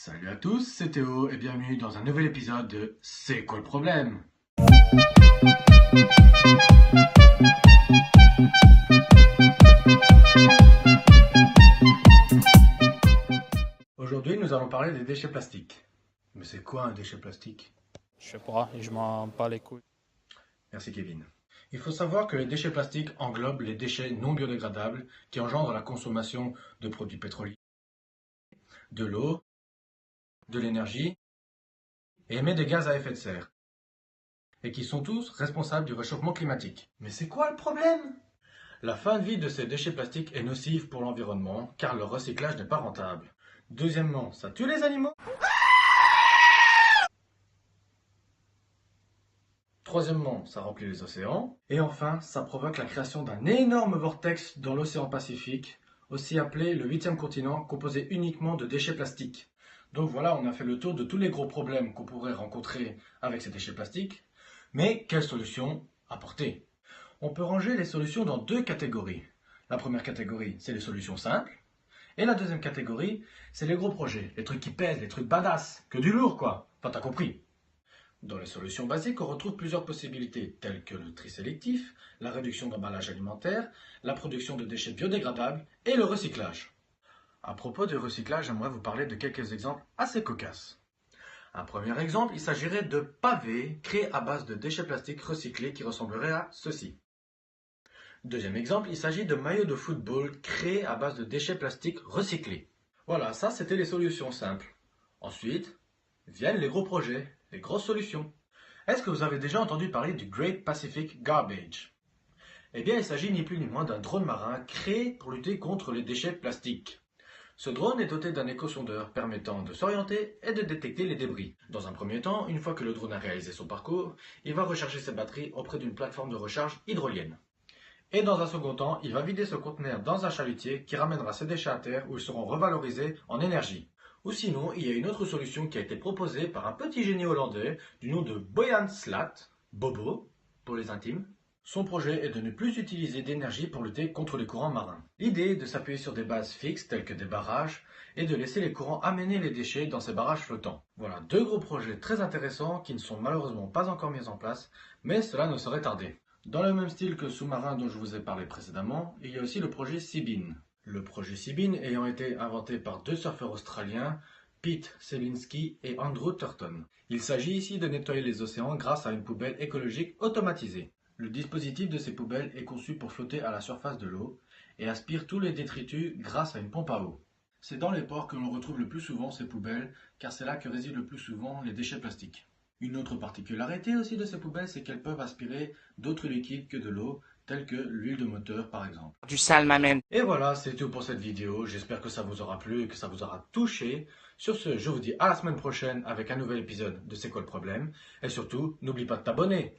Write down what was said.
Salut à tous, c'est Théo et bienvenue dans un nouvel épisode de C'est quoi le problème? Aujourd'hui, nous allons parler des déchets plastiques. Mais c'est quoi un déchet plastique? Je sais pas, et je m'en bats les couilles. Merci Kevin. Il faut savoir que les déchets plastiques englobent les déchets non biodégradables qui engendrent la consommation de produits pétroliers, de l'eau, de l'énergie et émettent des gaz à effet de serre. Et qui sont tous responsables du réchauffement climatique. Mais c'est quoi le problème? La fin de vie de ces déchets plastiques est nocive pour l'environnement car leur recyclage n'est pas rentable. Deuxièmement, ça tue les animaux. Troisièmement, ça remplit les océans. Et enfin, ça provoque la création d'un énorme vortex dans l'océan Pacifique, aussi appelé le 8e continent, composé uniquement de déchets plastiques. Donc voilà, on a fait le tour de tous les gros problèmes qu'on pourrait rencontrer avec ces déchets plastiques. Mais quelles solutions apporter? On peut ranger les solutions dans deux catégories. La première catégorie, c'est les solutions simples. Et la deuxième catégorie, c'est les gros projets, les trucs qui pèsent, les trucs badass, que du lourd quoi. Enfin, t'as compris. Dans les solutions basiques, on retrouve plusieurs possibilités, telles que le tri sélectif, la réduction d'emballage alimentaire, la production de déchets biodégradables et le recyclage. À propos du recyclage, j'aimerais vous parler de quelques exemples assez cocasses. Un premier exemple, il s'agirait de pavés créés à base de déchets plastiques recyclés qui ressembleraient à ceci. Deuxième exemple, il s'agit de maillots de football créés à base de déchets plastiques recyclés. Voilà, ça c'était les solutions simples. Ensuite, viennent les gros projets, les grosses solutions. Est-ce que vous avez déjà entendu parler du Great Pacific Garbage? Eh bien, il s'agit ni plus ni moins d'un drone marin créé pour lutter contre les déchets plastiques. Ce drone est doté d'un échosondeur permettant de s'orienter et de détecter les débris. Dans un premier temps, une fois que le drone a réalisé son parcours, il va recharger ses batteries auprès d'une plateforme de recharge hydrolienne. Et dans un second temps, il va vider ce conteneur dans un chalutier qui ramènera ces déchets à terre où ils seront revalorisés en énergie. Ou sinon, il y a une autre solution qui a été proposée par un petit génie hollandais du nom de Boyan Slat, Bobo pour les intimes. Son projet est de ne plus utiliser d'énergie pour lutter contre les courants marins. L'idée est de s'appuyer sur des bases fixes telles que des barrages et de laisser les courants amener les déchets dans ces barrages flottants. Voilà deux gros projets très intéressants qui ne sont malheureusement pas encore mis en place, mais cela ne saurait tarder. Dans le même style que le sous-marin dont je vous ai parlé précédemment, il y a aussi le projet Seabean. Le projet Seabean ayant été inventé par deux surfeurs australiens, Pete Selinski et Andrew Turton. Il s'agit ici de nettoyer les océans grâce à une poubelle écologique automatisée. Le dispositif de ces poubelles est conçu pour flotter à la surface de l'eau et aspire tous les détritus grâce à une pompe à eau. C'est dans les ports que l'on retrouve le plus souvent ces poubelles, car c'est là que résident le plus souvent les déchets plastiques. Une autre particularité aussi de ces poubelles, c'est qu'elles peuvent aspirer d'autres liquides que de l'eau, tels que l'huile de moteur par exemple. Du sale m'amène. Et voilà, c'est tout pour cette vidéo. J'espère que ça vous aura plu et que ça vous aura touché. Sur ce, je vous dis à la semaine prochaine avec un nouvel épisode de C'est quoi le problème? Et surtout, n'oublie pas de t'abonner.